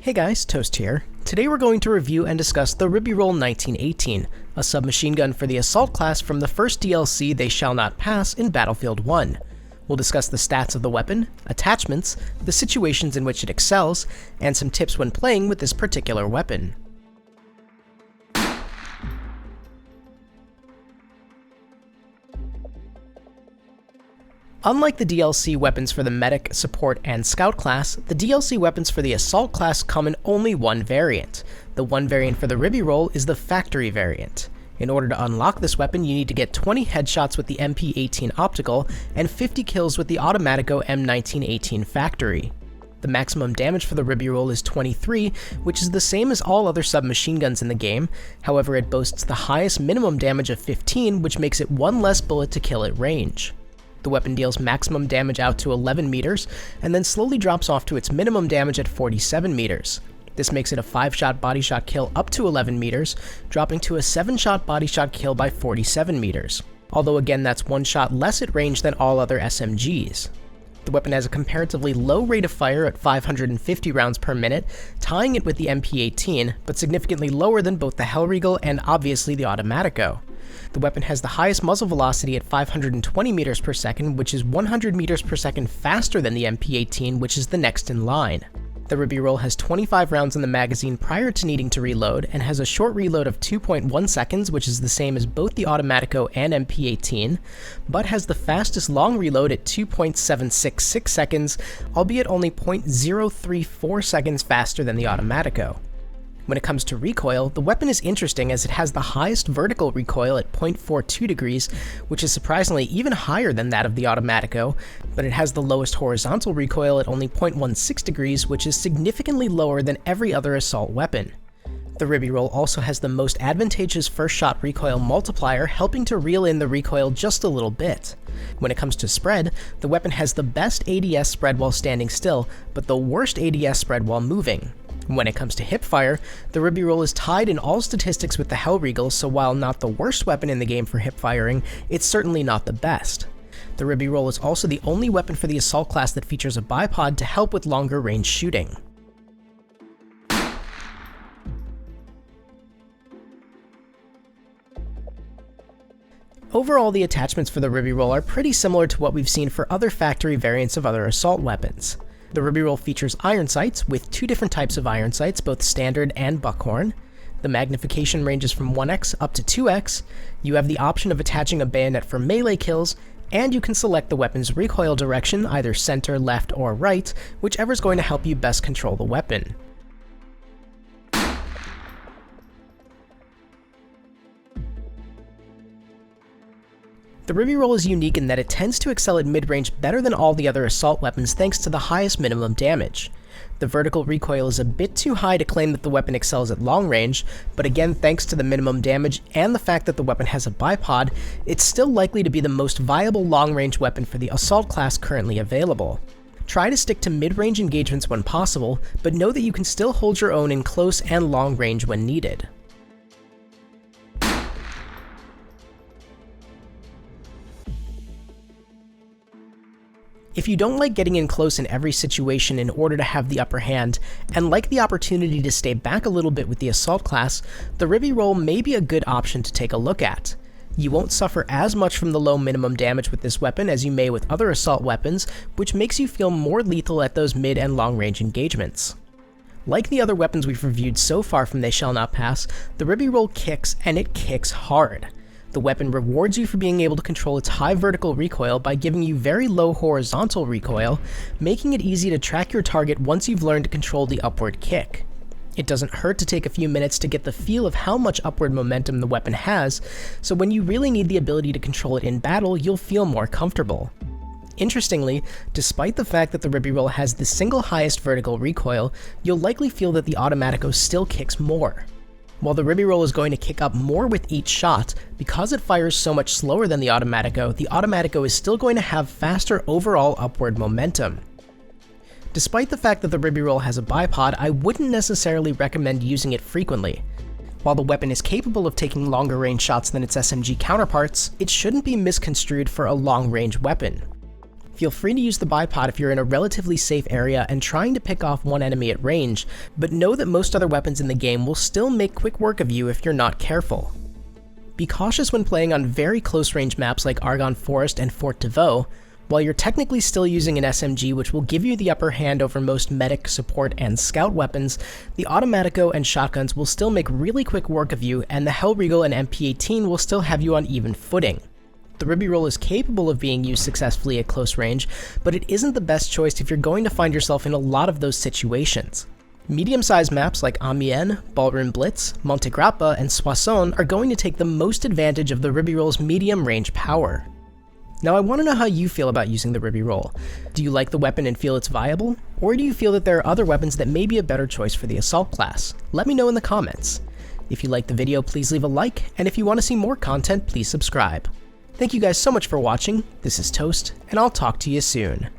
Hey guys, Toast here. Today we're going to review and discuss the Ribeyrolles 1918, a submachine gun for the assault class from the first DLC They Shall Not Pass in Battlefield 1. We'll discuss the stats of the weapon, attachments, the situations in which it excels, and some tips when playing with this particular weapon. Unlike the DLC weapons for the Medic, Support, and Scout class, the DLC weapons for the Assault class come in only one variant. The one variant for the Ribeyrolles is the Factory variant. In order to unlock this weapon, you need to get 20 headshots with the MP18 Optical and 50 kills with the Automatico M1918 Factory. The maximum damage for the Ribeyrolles is 23, which is the same as all other submachine guns in the game. However, it boasts the highest minimum damage of 15, which makes it one less bullet to kill at range. The weapon deals maximum damage out to 11 meters, and then slowly drops off to its minimum damage at 47 meters. This makes it a 5-shot body shot kill up to 11 meters, dropping to a 7-shot body shot kill by 47 meters. Although again, that's 1 shot less at range than all other SMGs. The weapon has a comparatively low rate of fire at 550 rounds per minute, tying it with the MP18, but significantly lower than both the Hellriegel and obviously the Automatico. The weapon has the highest muzzle velocity at 520 meters per second, which is 100 meters per second faster than the MP18, which is the next in line. The Ribeyrolles has 25 rounds in the magazine prior to needing to reload, and has a short reload of 2.1 seconds, which is the same as both the Automatico and MP18, but has the fastest long reload at 2.766 seconds, albeit only 0.034 seconds faster than the Automatico. When it comes to recoil, the weapon is interesting as it has the highest vertical recoil at 0.42 degrees, which is surprisingly even higher than that of the Automatico, but it has the lowest horizontal recoil at only 0.16 degrees, which is significantly lower than every other assault weapon. The Ribeyrolles also has the most advantageous first shot recoil multiplier, helping to reel in the recoil just a little bit. When it comes to spread, the weapon has the best ADS spread while standing still, but the worst ADS spread while moving. When it comes to Hipfire, the Ribeyrolles is tied in all statistics with the Hellriegel, so while not the worst weapon in the game for hipfiring, it's certainly not the best. The Ribeyrolles is also the only weapon for the assault class that features a bipod to help with longer range shooting. Overall, the attachments for the Ribeyrolles are pretty similar to what we've seen for other factory variants of other assault weapons. The Ribeyrolles features iron sights, with 2 different types of iron sights, both standard and buckhorn. The magnification ranges from 1x up to 2x. You have the option of attaching a bayonet for melee kills, and you can select the weapon's recoil direction, either center, left, or right, whichever is going to help you best control the weapon. The Ribeyrolles is unique in that it tends to excel at mid-range better than all the other assault weapons thanks to the highest minimum damage. The vertical recoil is a bit too high to claim that the weapon excels at long range, but again, thanks to the minimum damage and the fact that the weapon has a bipod, it's still likely to be the most viable long-range weapon for the assault class currently available. Try to stick to mid-range engagements when possible, but know that you can still hold your own in close and long range when needed. If you don't like getting in close in every situation in order to have the upper hand, and like the opportunity to stay back a little bit with the assault class, the Ribeyrolles may be a good option to take a look at. You won't suffer as much from the low minimum damage with this weapon as you may with other assault weapons, which makes you feel more lethal at those mid and long range engagements. Like the other weapons we've reviewed so far from They Shall Not Pass, the Ribeyrolles kicks, and it kicks hard. The weapon rewards you for being able to control its high vertical recoil by giving you very low horizontal recoil, making it easy to track your target once you've learned to control the upward kick. It doesn't hurt to take a few minutes to get the feel of how much upward momentum the weapon has, so when you really need the ability to control it in battle, you'll feel more comfortable. Interestingly, despite the fact that the Ribeyrolles has the single highest vertical recoil, you'll likely feel that the Automatico still kicks more. While the Ribeyrolles is going to kick up more with each shot, because it fires so much slower than the Automatico is still going to have faster overall upward momentum. Despite the fact that the Ribeyrolles has a bipod, I wouldn't necessarily recommend using it frequently. While the weapon is capable of taking longer range shots than its SMG counterparts, it shouldn't be misconstrued for a long range weapon. Feel free to use the bipod if you're in a relatively safe area and trying to pick off one enemy at range, but know that most other weapons in the game will still make quick work of you if you're not careful. Be cautious when playing on very close range maps like Argonne Forest and Fort de Vaux. While you're technically still using an SMG which will give you the upper hand over most medic, support, and scout weapons, the Automatico and shotguns will still make really quick work of you, and the Hellriegel and MP18 will still have you on even footing. The Ribeyrolles is capable of being used successfully at close range, but it isn't the best choice if you're going to find yourself in a lot of those situations. Medium-sized maps like Amiens, Ballroom Blitz, Monte Grappa, and Soissons are going to take the most advantage of the Ribeyrolles' medium range power. Now I want to know how you feel about using the Ribeyrolles. Do you like the weapon and feel it's viable? Or do you feel that there are other weapons that may be a better choice for the assault class? Let me know in the comments. If you liked the video, please leave a like, and if you want to see more content, please subscribe. Thank you guys so much for watching. This is Toast, and I'll talk to you soon.